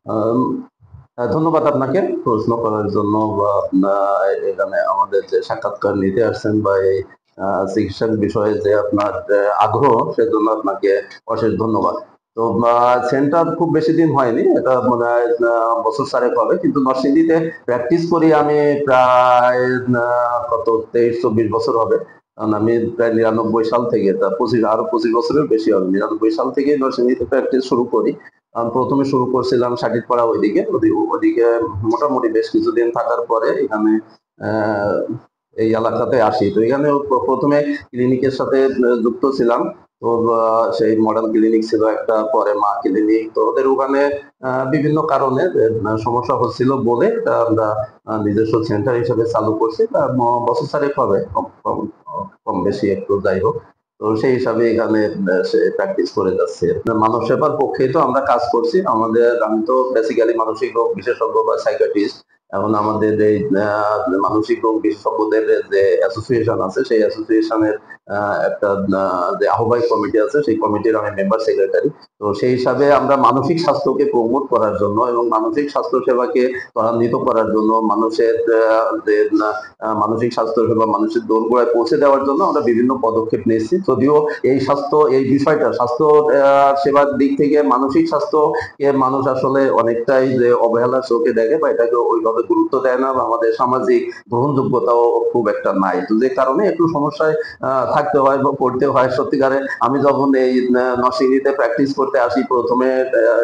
আম, ধন্যবাদ আপনাকে প্রশ্ন করার জন্য বা এখানে আমাদের যে সাক্ষাৎকার নিতে আসছেন বা এই চিকিৎসার বিষয়ে যে আপনার আগ্রহ, সেজন্য আপনাকে অশেষ ধন্যবাদ। তো সেন্টার খুব বেশি দিন হয়নি, এটা মনে হয় বছর চারেক হবে, কিন্তু নরসিংদীতে প্র্যাকটিস করি আমি প্রায় কত 23-24 বছর হবে। কারণ আমি প্রায় 99 সাল থেকে, তা 25 বছরের বেশি হবে, 99 সাল থেকে নরসিংদীতে প্র্যাকটিস শুরু করি। প্রথমে শুরু করছিলাম সাটিরপাড়া, ওইদিকে ওদিকে মোটামুটি বেশ কিছুদিন থাকার পরে এখানে আহ, এই এলাকাতে আসি। তো এখানে প্রথমে ক্লিনিকের সাথে যুক্ত ছিলাম। তো সেই মডার্ন ক্লিনিক ছিল একটা, পরে মা ক্লিনিক। তো ওদের ওখানে বিভিন্ন কারণে সমস্যা হচ্ছিল বলে আমরা নিজস্ব সেন্টার হিসেবে চালু করছি। তা বছর চারেক হবে, কম কম কম বেশি একটু, যাই হোক। তো সেই হিসাবে এখানে সে প্র্যাকটিস করে যাচ্ছে। মানব সেবার পক্ষেই তো আমরা কাজ করছি। আমি তো বেসিক্যালি মানসিক রোগ বিশেষজ্ঞ বা সাইকিয়াট্রিস্ট। এখন আমাদের এই মানসিক রোগ বিশেষজ্ঞদের যে অ্যাসোসিয়েশন আছে, সেই অ্যাসোসিয়েশনের একটা যে আহ্বায়ক কমিটি আছে, সেই কমিটির আমি মেম্বার সেক্রেটারি। তো সেই হিসাবে আমরা মানসিক স্বাস্থ্যকে প্রমোট করার জন্য এবং মানসিক স্বাস্থ্য সেবাকে ত্বরান্বিত করার জন্য, মানুষের যে মানসিক স্বাস্থ্য সেবা মানুষের দোরগোড়ায় পৌঁছে দেওয়ার জন্য আমরা বিভিন্ন পদক্ষেপ নিয়েছি। যদিও এই বিষয়টা স্বাস্থ্য সেবার দিক থেকে মানসিক স্বাস্থ্যকে মানুষ আসলে অনেকটাই যে অবহেলার চোখে দেখে বা এটাকে ওইভাবে গুরুত্ব দেয় না, বা আমাদের সামাজিক গ্রহণযোগ্যতাও খুব একটা নাই। তো যে কারণে একটু সমস্যায় থাকতে হয় বা পড়তে হয় সত্যিকারে। আমি যখন এই নরসিংদীতে প্র্যাকটিস করতে আসি প্রথমে,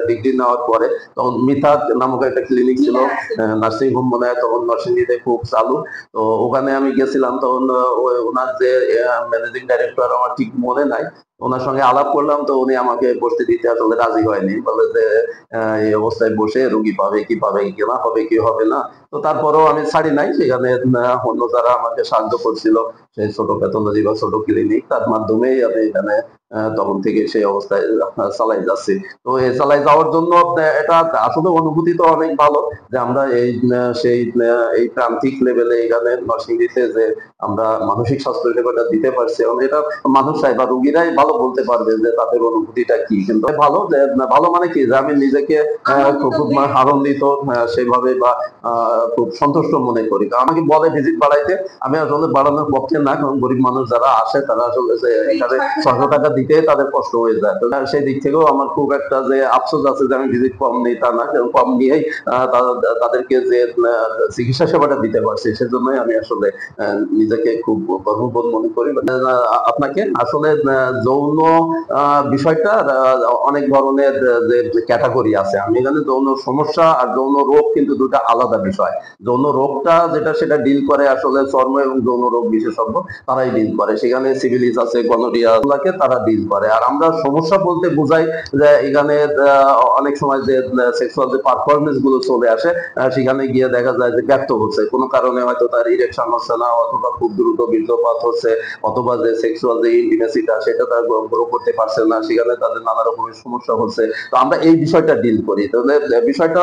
ডিগ্রি নেওয়ার পরে, তখন মিথা নামক একটা ক্লিনিক ছিল, নার্সিং হোম মনে হয় তখন নরসিংদীতে খুব চালু। তো ওখানে আমি গেছিলাম, তখন ওনার যে ম্যানেজিং ডাইরেক্টর, আমার ঠিক মনে নাই, ওনার সঙ্গে আলাপ করলাম। তো উনি আমাকে বসতে দিতে আসলে রাজি হয়নি, বলে যে এই অবস্থায় বসে রুগী পাবে কি পাবে কি না, হবে কি হবে না। তো তারপরেও আমি ছাড়ি নাই। সেখানে অন্য যারা আমাকে সাহায্য করছিল, সেই ছোট প্যাথোলজি বা ছোট ক্লিনিক, তার মাধ্যমেই আমি এখানে তখন থেকে সেই অবস্থায় চালাই যাচ্ছি। তো এই চালাই যাওয়ার জন্য এটা আসলে অনুভূতি তো অনেক ভালো, যে আমরা এই প্রান্তিক লেভেলে এখানে নরসিংদীতে যে আমরা মানসিক স্বাস্থ্য সেবাটা দিতে পারছি। এবং এটা মানুষরাই বা রোগীরাই ভালো বলতে পারবে যে তাদের অনুভূতিটা কি। কিন্তু ভালো, যে ভালো মানে কি, যে আমি নিজেকে খুব আনন্দিত সেভাবে বা খুব সন্তুষ্ট মনে করি। কারণ আমাকে বলে ভিজিট বাড়াইতে, আমি আসলে বাড়ানোর পক্ষে না, কারণ গরিব মানুষ যারা আসে তারা আসলে এখানে 600 টাকা দিতে তাদের কষ্ট হয়ে যায়। তো সেই দিক থেকেও আমার খুব একটা যে আফসোস আছে যে আমি ভিজিট কম নেই, তা না, কম নিয়েই তাদেরকে যে চিকিৎসা সেবাটা দিতে পারছি, সেজন্যই আমি আসলে নিজেকে খুব গর্ববোধ মনে করি। আপনাকে আসলে যৌন বিষয়টা অনেক ধরনের যে ক্যাটাগরি আছে। আমি এখানে যৌন সমস্যা আর যৌন রোগ কিন্তু দুটা আলাদা বিষয়। যৌন রোগটা যেটা, সেটা ডিল করে আসলে চর্ম এবং যৌন রোগ বিশেষজ্ঞ, তারাই ডিল করে। সেখানে সিভিলিস আছে, গনোরিয়া, গুলাকে তারা ডিল করে। আর আমরা সমস্যা বলতে বোঝাই যে এখানে অনেক সময় যে সেক্সুয়াল যে পারফরমেন্স গুলো চলে আসে, সেখানে গিয়ে দেখা যায় যে ব্যর্থ হচ্ছে কোনো কারণে, হয়তো তার ইরেকশন হচ্ছে না, অথবা খুব দ্রুত বীর্যপাত হচ্ছে, অথবা যে সেক্সুয়াল যে ইন্টিমেসিটা সেটা তারা গ্রো করতে পারছে না, সেখানে তাদের নানা রকমের সমস্যা হচ্ছে। তো আমরা এই বিষয়টা ডিল করি। তাহলে বিষয়টা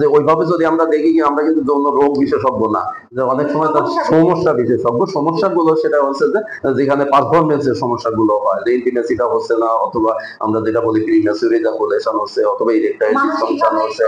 যে ওইভাবে যদি আমরা দেখি, কি আমরা কিন্তু যৌন রোগ বিশেষজ্ঞ না, যে অনেক সময় তার সমস্যা বিশেষজ্ঞ। সমস্যাগুলো সেটা হচ্ছে যে যেখানে পারফরমেন্সের সমস্যাগুলো হয়, যে ইন্টিমেসিটা হচ্ছে না, অথবা আমরা যেটা বলি প্রিম্যাচুর ইজাকুলেশন হচ্ছে, অথবা ইরেকটাইল ডিসফাংশন হচ্ছে।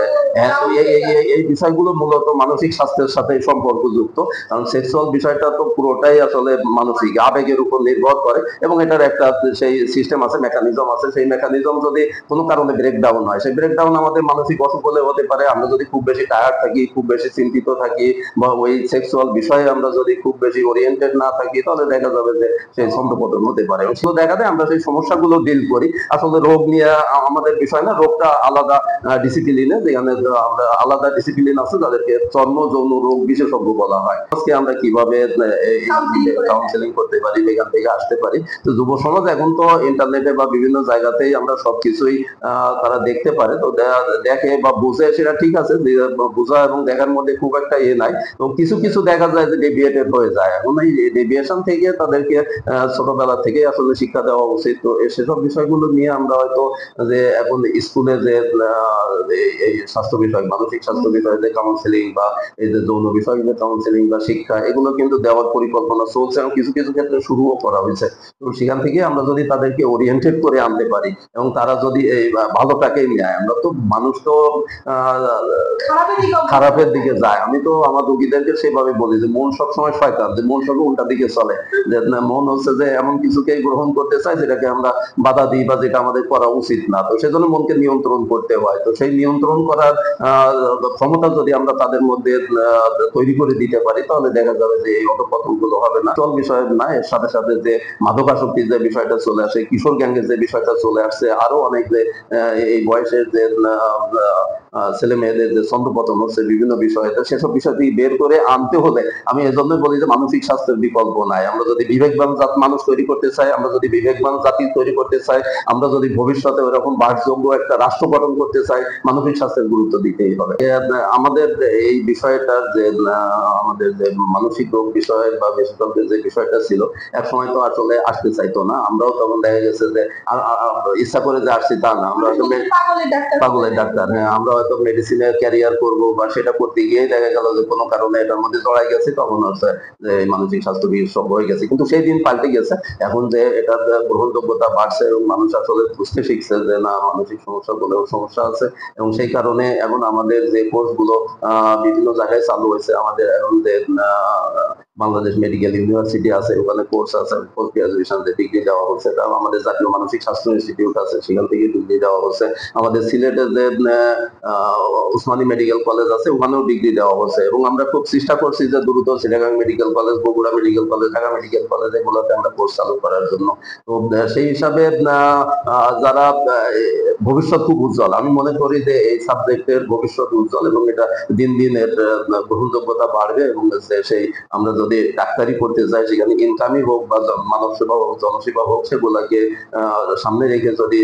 এই বিষয়গুলো মূলত মানসিক স্বাস্থ্যের সাথে সম্পর্কযুক্ত। কারণ সেক্সুয়াল বিষয়টা তো পুরোটাই আসলে মানসিক আবেগের উপর নির্ভর করে, এবং এটার একটা সেই সিস্টেম আছে, মেকানিজম আছে। সেই মেকানিজম যদি কোনো কারণে ব্রেকডাউন হয়, সেই ব্রেকডাউন আমাদের মানসিক অসুখ হলে হতে পারে। আমরা যদি খুব বেশি টায়ার্ড থাকি, খুব বেশি চিন্তিত থাকি, বা ওই সেক্সুয়াল বিষয়ে আমরা যদি খুব বেশি ওরিয়েন্টেড না থাকি, তাহলে দেখা যাবে যে সেই ছন্দপতন হতে পারে। এবং শুধু দেখা যায় আমরা সেই সমস্যাগুলো ডিল করি। আসলে রোগ নিয়ে আমাদের বিষয় না, রোগটা আলাদা ডিসিপ্লিনে, যেখানে আমরা আলাদা ডিসিপ্লিন আছে, যাদেরকে চর্ম যৌন রোগ বিশেষজ্ঞ বলা হয়। আজকে আমরা কিভাবে কাউন্সেলিং করতে পারি, এখান থেকে আসতে পারি। তো যুব সমাজ এখন তো ইন্টারনেটে বা বিভিন্ন জায়গাতেই আমরা সবকিছুই তারা দেখতে পারে। তো দেখে বা বুঝে, সেটা ঠিক আছে, বোঝা এবং দেখার মধ্যে খুব একটা নাই। তো কিছু কিছু দেখা যায় যে ডেভিয়েটেড হয়ে যায়। এখন এই ডেভিয়েশন থেকে তাদেরকে ছোটবেলা থেকে আসলে শিক্ষা দেওয়া উচিত। তো সেসব বিষয়গুলো নিয়ে আমরা হয়তো যে এখন স্কুলে যে এই স্বাস্থ্য বিষয়, মানসিক স্বাস্থ্য বিষয়ে যে কাউন্সিলিং বা এই যে যৌন বিষয় যে কাউন্সিলিং বা শিক্ষা, এগুলো কিন্তু দেওয়ার পরিকল্পনা চলছে এবং কিছু কিছু ক্ষেত্রে শুরুও করা হয়েছে। তো সেখান থেকে আমরা যদি তাদেরকে ওরিয়েন্টেড করে আনতে পারি এবং তারা যদি এই ভালোটাকেই নেয়, আমরা তো মানুষ তো খারাপের দিকে যায়। আমি তো আমার রোগীদেরকে সেভাবে বলি যে মন সবসময় শয়তান, যে মন সব উল্টা দিকে চলে, যে মন হচ্ছে যে এমন কিছুকেই গ্রহণ করতে চায় যেটাকে আমরা বাধা দিই বা যেটা আমাদের করা উচিত না। তো সেজন্য মনকে নিয়ন্ত্রণ করতে হয়। তো সেই নিয়ন্ত্রণ করার ক্ষমতা যদি আমরা তাদের মধ্যে তৈরি করে দিতে পারি, তাহলে দেখা যাবে যে এই অধঃপতন গুলো হবে না। চল বিষয় না, এর সাথে সাথে যে মাদকাসক্তির যে বিষয়টা চলে আসে, কিশোর গ্যাংয়ের যে বিষয়টা চলে আসছে, আরো অনেক যে এই বয়সের যে ছেলে মেয়েদের যে ছন্দপতন হচ্ছে বিভিন্ন বিষয়ে, তো সেসব বিষয় থেকে বের করে আনতে হলে আমি এজন্যই বলি যে মানসিক স্বাস্থ্যের বিকল্প নাই। আমরা যদি বিবেকবান মানুষ তৈরি করতে চাই, আমরা যদি বিবেকবান জাতি তৈরি করতে চাই, আমরা যদি ভবিষ্যতে ওরকম বাসযোগ্য একটা রাষ্ট্র গঠন করতে চাই, মানসিক স্বাস্থ্যের গুরুত্ব দিতেই হবে। আমাদের এই বিষয়টা যে আমাদের যে মানসিক রোগ বিষয়ে বা বিশেষজ্ঞের যে বিষয়টা ছিল, এক সময় তো আসলে আসতে চাইতো না। আমরাও তখন দেখা গেছে যে ইচ্ছা করে যে আসছি তা না, আমরা আসলে পাগলের ডাক্তার। হ্যাঁ, আমরা হয়তো মেডিসিনের ক্যারিয়ার করব বা সেটা করতে গিয়ে দেখা গেল যে কোনো কারণে এটার মধ্যে জড়াই গেছে, তখন হচ্ছে যে মানসিক স্বাস্থ্য বিশেষজ্ঞ হয়ে গেছে। কিন্তু সেই দিন পাল্টে গেছে। এখন যে এটার গ্রহণযোগ্যতা বাড়ছে এবং মানুষ আসলে বুঝতে শিখছে যে না, মানসিক সমস্যা বলেও সমস্যা আছে, এবং সেই কারণে এখন আমাদের যে কোর্স গুলো বিভিন্ন জায়গায় চালু হয়েছে, আমাদের এখন যে বাংলাদেশ মেডিকেল ইউনিভার্সিটি আছে, ওখানে কোর্স আছে, পোস্ট গ্রাজুয়েশন যে ডিগ্রি দেওয়া হচ্ছে, তারপর আমাদের জাতীয় মানসিক স্বাস্থ্য ইনস্টিটিউট আছে, সেখান থেকে ডিগ্রি দেওয়া হচ্ছে। আমাদের সিলেটের যে উসমানী মেডিকেল কলেজ আছে, ওখানেও ডিগ্রি দেওয়া হচ্ছে, এবং আমরা খুব চেষ্টা করছি যে দ্রুত Chittagong medical college, Bogura medical college, Dhaka medical college, এগুলোতে আমরা কোর্স চালু করার জন্য। তো সেই হিসাবে যারা ভবিষ্যৎ খুব উজ্জ্বল, আমি মনে করি যে এই সাবজেক্টের ভবিষ্যৎ উজ্জ্বল, এবং এটা দিন দিন এর গ্রহণযোগ্যতা বাড়বে, এবং সেই আমরা যদি ডাক্তারি করতে যাই, সেখানে ইনকামই হোক বা মানব সেবা হোক, জনসেবা হোক, সেগুলাকে সামনে রেখে যদি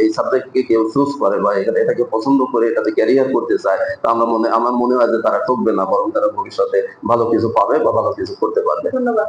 এই সাবজেক্টকে কেউ চুজ করে বা এটাকে পছন্দ করে এটাতে ক্যারিয়ার করতে চায়, তো আমার মনে হয় যে তারা ঠকবে না, বরং তারা ভবিষ্যতে ভালো কিছু পাবে বা ভালো কিছু করতে পারবে। ধন্যবাদ।